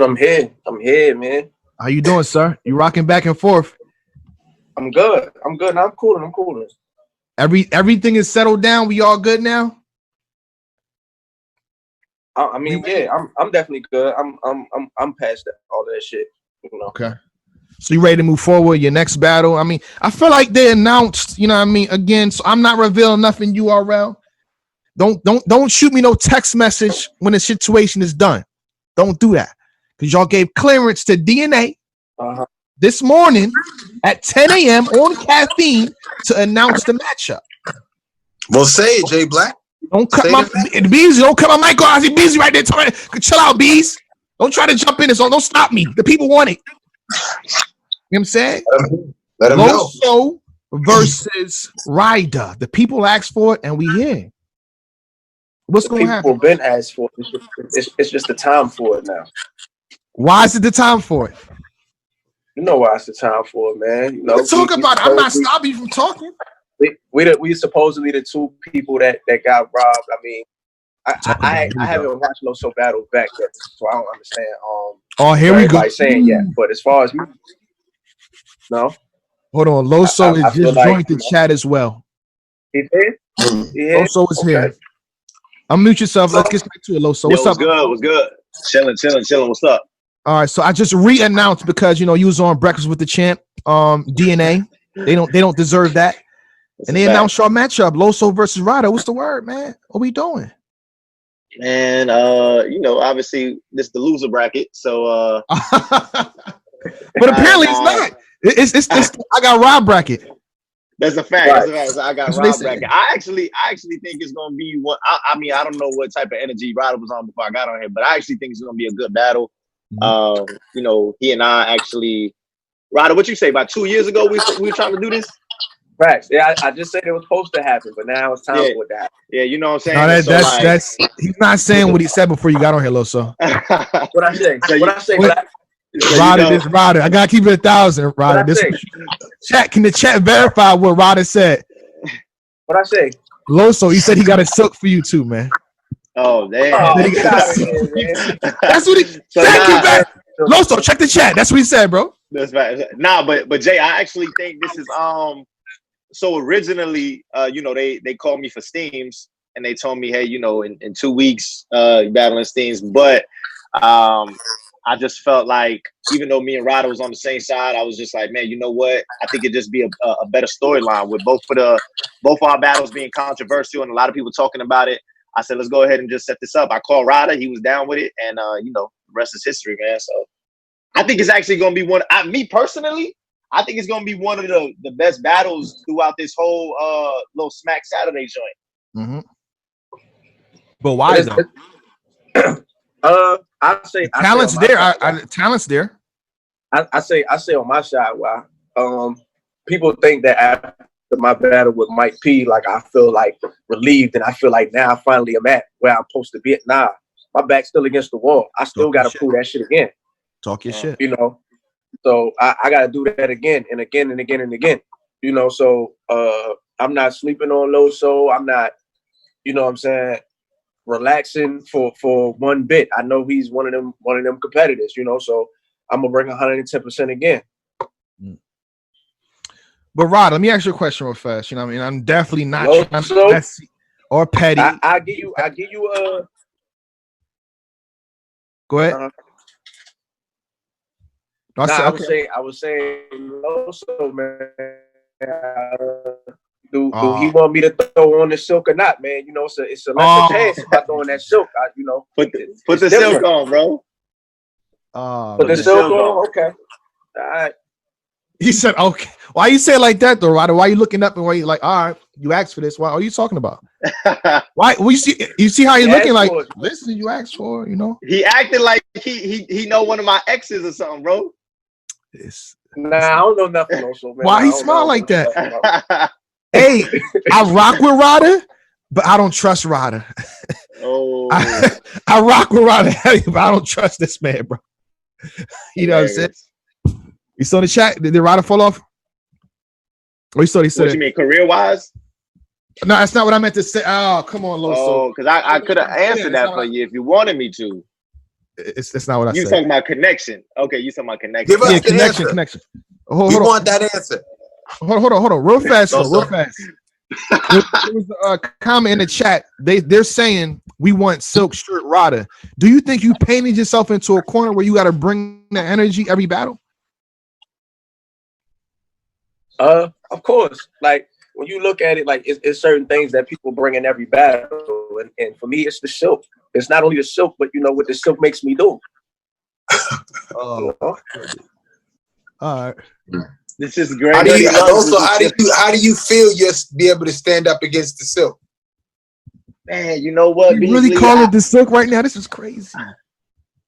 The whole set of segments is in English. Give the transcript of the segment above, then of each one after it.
I'm here. I'm here, man. How you doing, sir? You rocking back and forth? I'm good. I'm good. I'm cooling. I'm cooling. Everything is settled down. We all good now? I mean, yeah, I'm definitely good. I'm past that, all that shit. You know. Okay. So you ready to move forward? Your next battle? I mean, I feel like they announced, you know what I mean, again, so I'm not revealing nothing URL. Don't shoot me no text message when the situation is done. Don't do that. Because y'all gave clearance to DNA this morning at 10 a.m. on caffeine to announce the matchup. Well, say it, Jay Black. Don't cut my Bees. Don't cut my mic off. I see Bees right there. Chill out, Bees. Don't try to jump in this. Don't stop me. The people want it. You know what I'm saying? Let them know. Loso versus Ryda. The people asked for it, and we here. What's going to happen? People been asked for it. It's just the time for it now. Why is it the time for it? You know why it's the time for it, man. You know, let's talk about it. I'm not stopping you from talking. We supposedly the two people that got robbed. I mean, I haven't watched Loso battle back yet, so I don't understand. Oh, here we go. Saying yet, but as far as me, no. Hold on, Loso is just joined the chat as well. He did. Loso is here. Unmute yourself. Let's get back to it, Loso. What's up? What's good? Chilling. What's up? All right, so I just re-announced because you was on Breakfast with the Champ. DNA. They don't deserve that. And they announced your matchup, Loso versus Ryda. What's the word, man? What we doing? And obviously this is the loser bracket. So but apparently it's not. It's I got Rob bracket. That's a fact. Right. That's a fact. So I got Rob bracket. I actually think it's gonna be one. I mean, I don't know what type of energy Ryda was on before I got on here, but I actually think it's gonna be a good battle. He and I actually, Ryda, what you say? About 2 years ago, we were trying to do this. Right. Yeah, I just said it was supposed to happen, but now it's time for that. Yeah, you know what I'm saying? No, that's he's not saying what he said before you got on here, Loso. What I say? Ryda. I gotta keep it 1,000, Ryda. Chat, can the chat verify what Ryda said? What I say? Loso, he said he got a silk for you too, man. Oh, damn. That's what he said. Loso, check the chat. That's what he said, bro. That's right. Nah, but Jay, I actually think this is so originally they called me for Steams and they told me, hey, in 2 weeks battling Steams, but I just felt like even though me and Ryda was on the same side, I was just like, man, you know what? I think it'd just be a better storyline with both our battles being controversial and a lot of people talking about it. I said, let's go ahead and just set this up. I called Ryda, he was down with it, and the rest is history, man. So I think it's actually going to be me personally, I think it's going to be one of the best battles throughout this whole little Smack Saturday joint. Mm-hmm. But why though? I say talent's there. Talent's there. I say on my side why people think that after my battle with Mike P, like I feel like relieved and I feel like now I finally am at where I'm supposed to be at. Nah, my back's still against the wall. I still got to prove that shit again. Talk your shit. So I got to do that again and again and again and again. So I'm not sleeping on Loso. I'm not, what I'm saying, relaxing for one bit. I know he's one of them competitors, so I'm gonna bring 110% again. But Rod, let me ask you a question real fast. I'm definitely not trying to be messy or petty. I give you a go ahead. I was saying Loso, man. Do he want me to throw on the silk or not, man? It's a lesser chance if I throw on that silk. Put the silk on, bro. Put the silk on. Okay. All right. He said, okay. Why you say it like that, though, Ryda? Why you looking up and why you like, all right, you asked for this. What are you talking about? Why? Well, you see how he's looking like, listen, you asked for, He acted like he know one of my exes or something, bro. Nah, I don't know nothing, also, man. Why he smile like that? Hey, I rock with Ryda, but I don't trust Ryda. Oh, I rock with Ryda, but I don't trust this man, bro. You know what I'm saying? You saw the chat? Did Ryda fall off? Or you saw he said what you mean, career-wise? No, that's not what I meant to say. Oh, come on, Loso. Oh, because I could have answered that for you if you wanted me to. It's not what I You said. talking about connection? Okay, you talking about connection? Give us Yeah, the answer. connection. We Hold on. want that answer. Hold on, real fast. Loso. There was a comment in the chat. They're saying we want silk shirt Ryda. Do you think you painted yourself into a corner where you got to bring the energy every battle? Of course. Like when you look at it, like it's certain things that people bring in every battle, and for me, it's the silk. It's not only the silk, but you know what the silk makes me do. Oh, all right. This is great. How do you feel you'll be able to stand up against the silk? Man, you know what? You really call it the silk right now? This is crazy.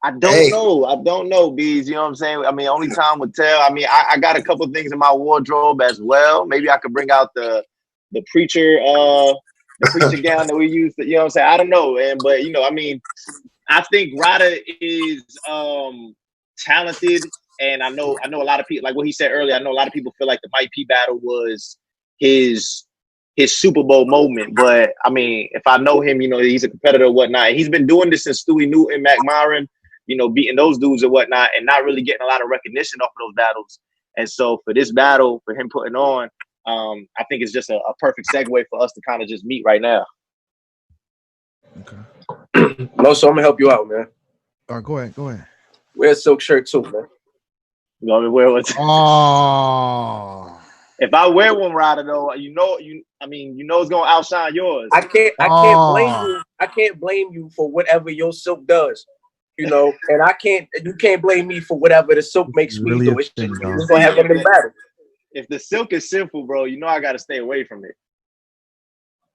I don't know, Bees. You know what I'm saying? I mean, only time will tell. I mean, I got a couple things in my wardrobe as well. Maybe I could bring out the preacher gown that we used. You know what I'm saying? I don't know, but you know, I mean, I think Ryda is talented, and I know a lot of people, like what he said earlier. I know a lot of people feel like the Mike P battle was his Super Bowl moment, but I mean, if I know him, you know, he's a competitor or whatnot. He's been doing this since Stewie Newton, Mac Myron, you know, beating those dudes and whatnot, and not really getting a lot of recognition off of those battles. And so for this battle, for him putting on, I think it's just a perfect segue for us to kind of just meet right now. Okay. Loso, I'm gonna help you out, man. All right, go ahead. Wear a silk shirt too, man. You know, wear what? Oh. If I wear one, Ryda, though, you know it's gonna outshine yours. I can't blame you. I can't blame you for whatever your silk does. You know, and you can't blame me for whatever the silk makes me do. It's just we're gonna have them in battle. If the silk is sinful, bro, you know I gotta stay away from it.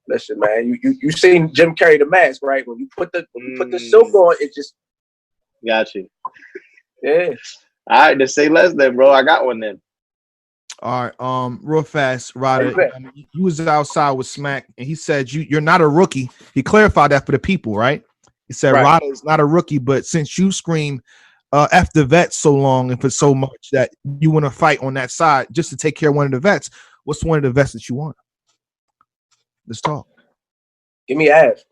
Listen, man, you seen Jim Carrey the Mask, right? When you put the silk on, it just got you. Yeah. All right, then say less then, bro. I got one then. All right, real fast, Ryda. You was outside with Smack, and he said you're not a rookie. He clarified that for the people, right? He said Ryda is not a rookie, but since you scream F the vets so long and for so much that you want to fight on that side just to take care of one of the vets, what's one of the vets that you want? Let's talk. Give me Av.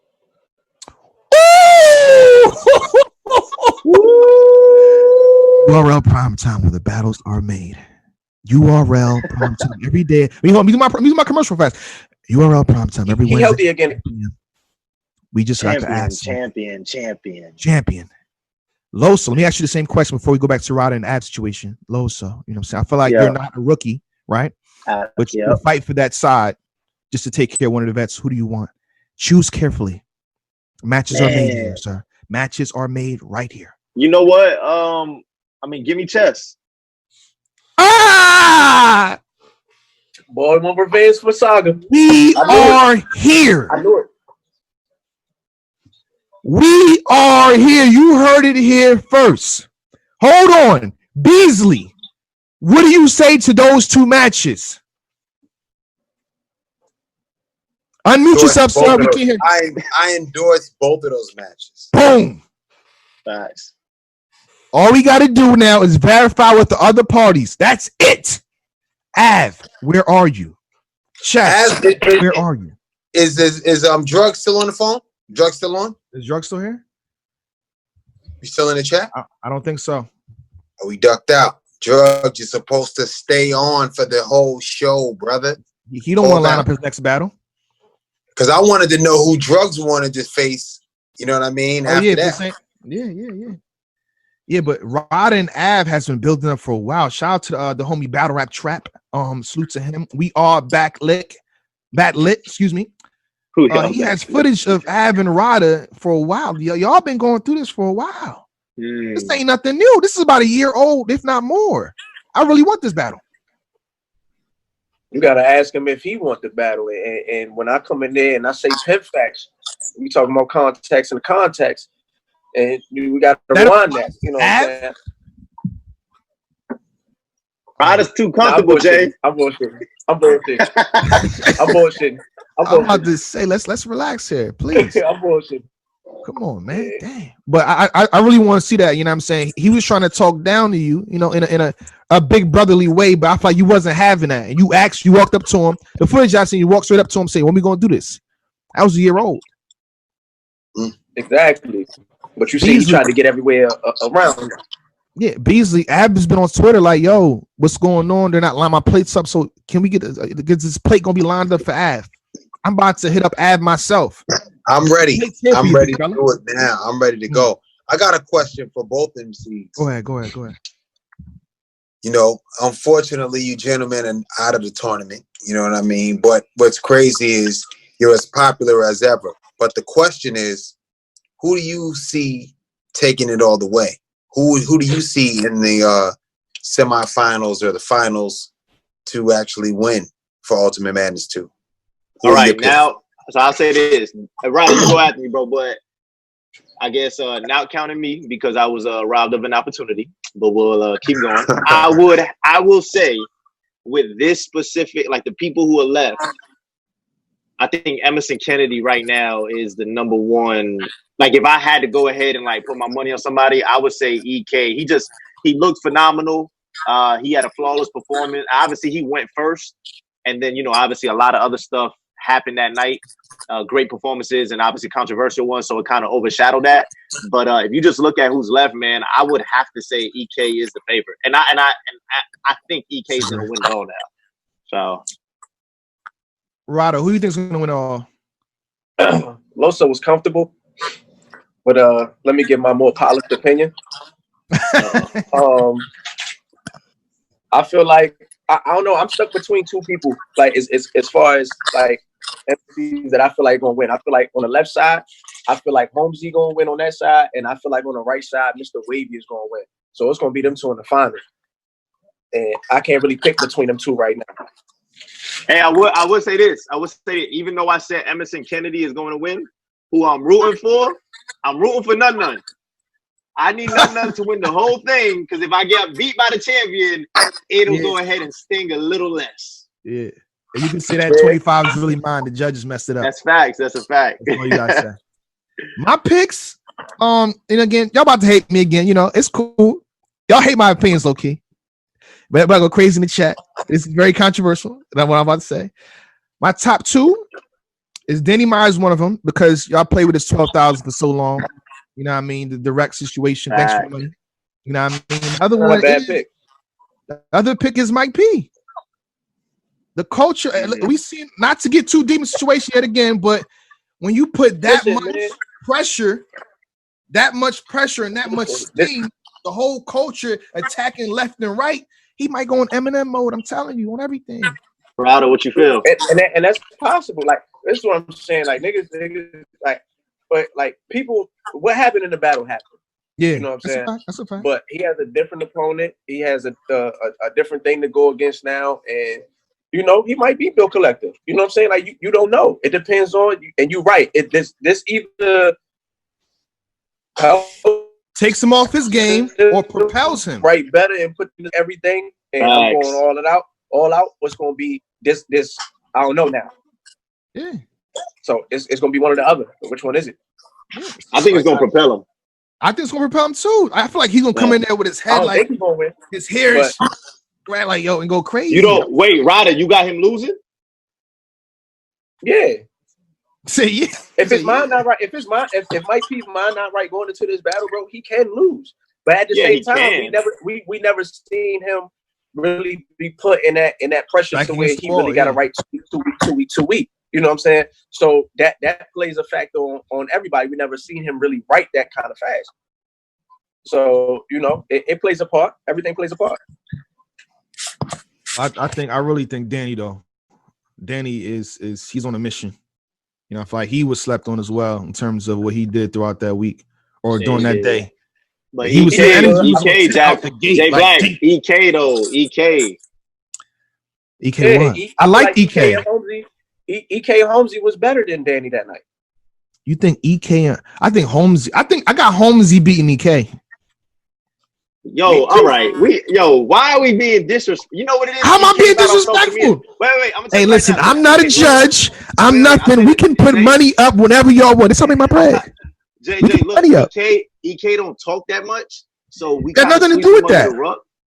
URL Primetime, where the battles are made. URL Primetime every day. Use my commercial fast. URL Primetime every Wednesday. Healthy again. We just got to ask champion. Loso, let me ask you the same question before we go back to Ryda and Ab situation. Loso, you know what I'm saying? I feel like you're not a rookie, right? But you fight for that side just to take care of one of the vets. Who do you want? Choose carefully. Matches are made here, sir. Matches are made right here. You know what? I mean, give me chess. Ah! Boy, one revenge for Saga. We are here. I knew it. We are here. You heard it here first. Hold on. Beasley, what do you say to those two matches? Unmute yourself, sir. We can't hear you. I endorse both of those matches. Boom. Facts. All we got to do now is verify with the other parties. That's it. Av, where are you? Chat, where are you? Is Drug still on the phone? Drug still on? Is Drug still here? You still in the chat? I don't think so. Oh, we ducked out. Drug, you're supposed to stay on for the whole show, brother. He don't want to line up his next battle. Because I wanted to know who Drugs wanted to face. You know what I mean? Oh, after that. Yeah, but Ryda and Av has been building up for a while. Shout out to the homie Battle Rap Trap. Salute to him. We are bat lit, excuse me. He has footage of Av and Ryda for a while. Y'all been going through this for a while. This ain't nothing new. This is about a year old, if not more. I really want this battle. You gotta ask him if he wants the battle. And when I come in there and I say pimp facts, we talking about context and context. And we got to rewind that. You know what I'm saying? Ryda's too comfortable, Jay. I'm bullshitting. I'm about to say, let's relax here, please. I'm bullshitting. Come on, man. Dang. But I really want to see that. You know what I'm saying? He was trying to talk down to you, you know, in a big brotherly way, but I thought you wasn't having that. And you walked up to him. The footage I seen, you walked straight up to him saying, when we gonna do this? I was a year old. Exactly. But you see, he tried to get everywhere around. Yeah, Beasley, Ab has been on Twitter like, yo, what's going on? They're not lining my plates up. So can we get this plate gonna be lined up for Av? I'm about to hit up Av myself. I'm ready. I'm ready to do it now. I'm ready to go. I got a question for both MCs. Go ahead. You know, unfortunately, you gentlemen are out of the tournament. You know what I mean? But what's crazy is you're as popular as ever. But the question is, who do you see taking it all the way? Who do you see in the semifinals or the finals to actually win for Ultimate Madness 2? All right, now, so I'll say this. Ryda, you go after me, bro, but I guess not counting me because I was robbed of an opportunity, but we'll keep going. I will say with this specific, like the people who are left, I think Emerson Kennedy right now is the number one. Like if I had to go ahead and like put my money on somebody, I would say EK. He looked phenomenal. He had a flawless performance. Obviously, he went first, and then obviously a lot of other stuff happened that night. Great performances and obviously controversial ones, so it kind of overshadowed that. But if you just look at who's left, man, I would have to say EK is the favorite, and I think EK is gonna win it all now. So, Ryda, who do you think is gonna win it all? Loso was comfortable, but let me give my more polished opinion. I feel like I don't know. I'm stuck between two people. Like as far as like MCs that I feel like gonna win. I feel like on the left side, I feel like Holmesy gonna win on that side, and I feel like on the right side, Mr. Wavy is gonna win. So it's gonna be them two in the final, and I can't really pick between them two right now. Hey, I would say this. I would say even though I said Emerson Kennedy is going to win, who I'm rooting for none. I need none to win the whole thing because if I get beat by the champion, it'll go ahead and sting a little less. Yeah. And you can say that 25 is really mine. The judges messed it up. That's facts. That's a fact. That's all you gotta say. My picks, and again, y'all about to hate me again. It's cool. Y'all hate my opinions, low key. But everybody go crazy in the chat. It's very controversial. That's what I'm about to say. My top two is Danny Myers, one of them, because y'all played with his 12,000 for so long. You know what I mean? The direct situation. Thanks for the money. You know what I mean? The other pick is Mike P. The culture, we see, not to get too deep in the situation yet again, but when you put that much pressure and that much steam, the whole culture attacking left and right, he might go in Eminem mode. I'm telling you, on everything. Ryda, what you feel? And that's possible. Like, this is what I'm saying. Like, niggas, like, but like people, what happened in the battle happened. Yeah, you know what I'm saying. That's a fact. But he has a different opponent. He has a different thing to go against now, and he might be Bill Collector. You know what I'm saying? Like, you don't know. It depends on you. And you're right. This either takes him off his game or propels him right better and put everything and I'm going all out. What's going to be this? I don't know now. Yeah. So it's going to be one or the other. Which one is it? Yeah. I think it's going to propel him. I think it's going to propel him too. I feel like he's going to come in there with his head like he's gonna win. His hair is like and go crazy. You don't wait, Ryda. You got him losing? Yeah. Say yeah. If his mind not right, if Mike P's mind not right going into this battle, bro, he can lose. But at the same time, we never seen him really be put in that pressure to where he really got to write 2 week. You know what I'm saying? So that plays a factor on everybody. We never seen him really write that kind of fast. So it plays a part. Everything plays a part. I really think Danny though. Danny is he's on a mission. I feel like he was slept on as well in terms of what he did throughout that week or during that day. But he was EK Jack the gate. J Black EK though. EK what? I like EK. EK Holmesy was better than Danny that night. You think EK? I think Holmesy. I got Holmesy beating EK. Yo, all right. Why are we being disrespectful? You know what it is? How am I being disrespectful? Wait. Hey, listen, I'm not a judge. I'm nothing. We can put money up whenever y'all want. It's something my brag. JJ, look, EK don't talk that much, so we got nothing to do with that.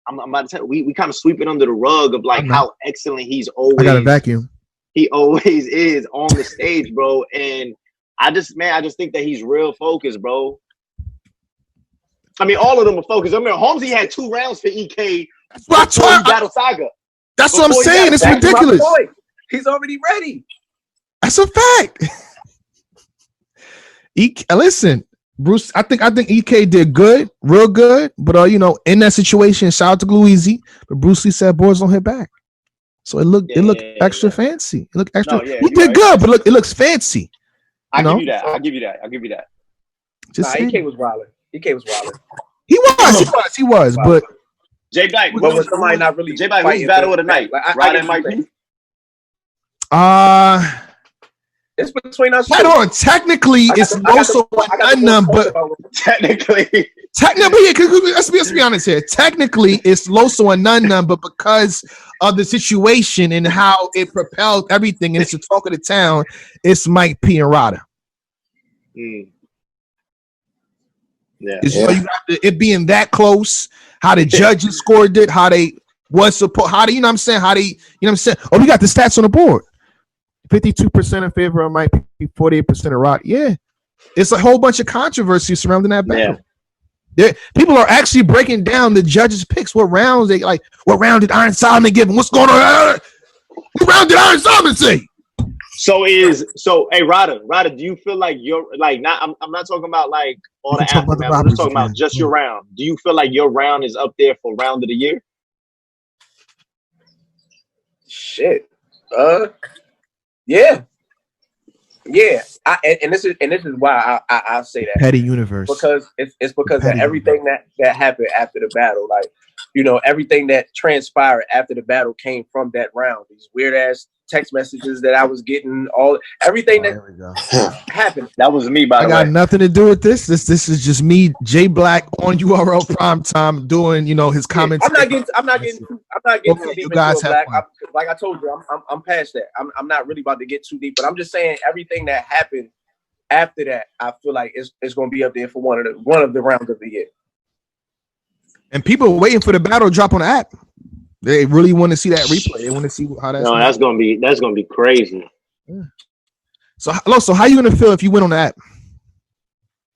I'm about to tell you, we kind of sweep it under the rug of like how excellent he's always. I got a vacuum. He always is on the stage, bro. And I just think that he's real focused, bro. I mean, all of them are focused. I mean, Holmesy had 2 rounds for EK. That's before he battled Saga. That's what I'm saying. It's ridiculous. He's already ready. That's a fact. Listen, Bruce. I think EK did good, real good. But in that situation, shout out to Gluezy. But Bruce Lee said, "Boys don't hit back." So it looked extra fancy. It looked extra. He did good, but look, it looks fancy. I'll give you that. Just EK was wilding. EK was wilding. He was. But J Black, but was somebody not really J Black, who's battle of the night? Ryda and Mike P. It's between us. Hold on. Technically, it's Loso and none, but technically, let's be honest here. Technically, it's Loso and none, but because of the situation and how it propelled everything, and it's the talk of the town, it's Mike P and Ryda. Yeah. You got it being that close, how the judges scored it, how they was supposed, how they, how they, Oh, we got the stats on the board. 52% in favor of Mike P, 48% of Ryda. Yeah. It's a whole bunch of controversy surrounding that battle. Yeah. People are actually breaking down the judges' picks. What rounds they like, what round did Iron Solomon give him? What's going on? What round did Iron Solomon say? Hey Ryda, do you feel like you're like not? I'm not talking about like all the aftermath. I'm just talking about just your round. Do you feel like your round is up there for round of the year? Shit. Yeah. And this is why I say that. Petty universe. Because it's because of everything that happened after the battle. Like, everything that transpired after the battle came from that round. These weird ass text messages that I was getting, everything that happened. That was me, by the way. I got nothing to do with this. This is just me, J Black, on URL Primetime doing, his comments. I'm not getting too deep into it, Black. Like I told you, I'm past that. I'm not really about to get too deep, but I'm just saying everything that happened after that, I feel like it's going to be up there for one of the rounds of the year. And people are waiting for the battle to drop on the app. They really want to see that replay. They want to see how that's. No, that's gonna be crazy. Yeah. So how you gonna feel if you win on the app,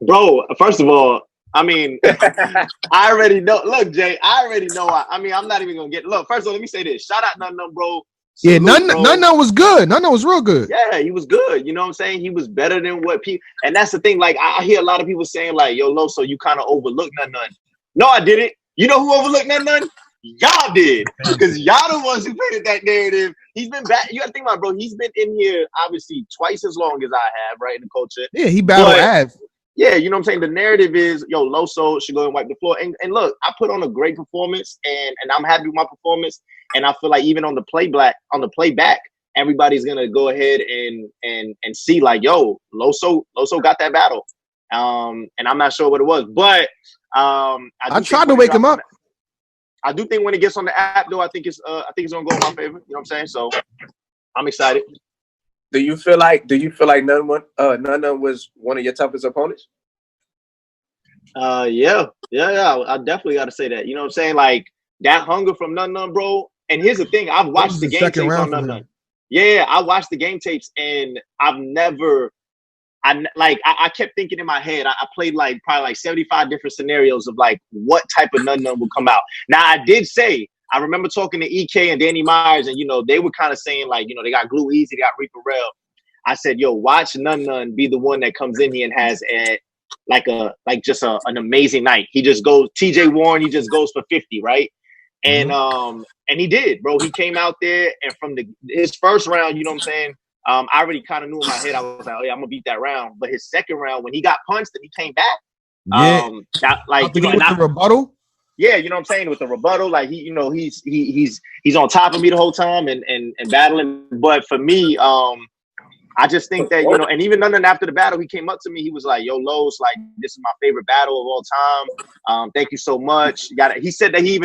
bro? First of all, I mean, I already know. Look, Jay, I already know. I'm not even gonna get. Look, first of all, let me say this. Shout out None, bro. Salute, none was good. None was real good. Yeah, he was good. You know what I'm saying? He was better than what people. And that's the thing. Like I hear a lot of people saying, like, "Yo, Loso, you kind of overlooked None." No, I didn't. You know who overlooked None? Y'all did, because y'all the ones who painted that narrative. He's been back. You gotta think about it, bro. He's been in here obviously twice as long as I have, right, in the culture. Yeah, he battled Av. Yeah, you know what I'm saying? The narrative is, yo, Loso should go and wipe the floor. And look, I put on a great performance, and I'm happy with my performance. And I feel like even on the playback, everybody's gonna go ahead and see like, yo, Loso got that battle. And I'm not sure what it was, but I tried to wake him up. I do think when it gets on the app, though, I think it's gonna go in my favor. You know what I'm saying? So I'm excited. Do you feel like None was one of your toughest opponents? Yeah. I definitely got to say that. You know what I'm saying? Like that hunger from None, bro. And here's the thing: I've watched the game tapes on None. Yeah, I watched the game tapes, and I've never. I kept thinking in my head, I played like probably like 75 different scenarios of like what type of None would come out. Now I did say, I remember talking to EK and Danny Myers, and they were kind of saying like, they got Glue Easy, they got Reaper Rail. I said, yo, watch None be the one that comes in here and has an amazing night. He just goes, TJ Warren, he just goes for 50, right? And he did, bro. He came out there, and from his first round, you know what I'm saying? I already kind of knew in my head, I was like, oh yeah, I'm gonna beat that round. But his second round, when he got punched and he came back, the rebuttal. Yeah, you know what I'm saying? With the rebuttal, like he's on top of me the whole time and battling. But for me, I just think that, and even None after the battle, he came up to me, he was like, yo, Los, like, this is my favorite battle of all time. Thank you so much. He said that he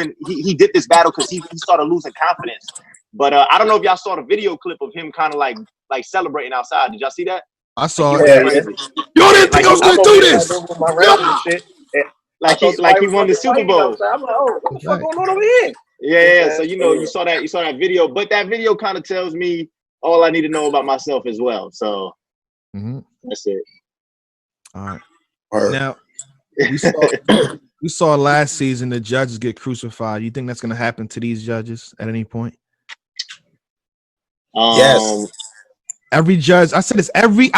did this battle because he started losing confidence. But I don't know if y'all saw the video clip of him kind of like celebrating outside. Did y'all see that? I saw it. You didn't think I was gonna do this. Like he won the Super Bowl. I'm like, oh, what the fuck going on over here? Yeah. So you saw that video, but that video kind of tells me all I need to know about myself as well. So that's it. All right. Now we saw We saw last season the judges get crucified. You think that's going to happen to these judges at any point? Yes. Every judge, I said this every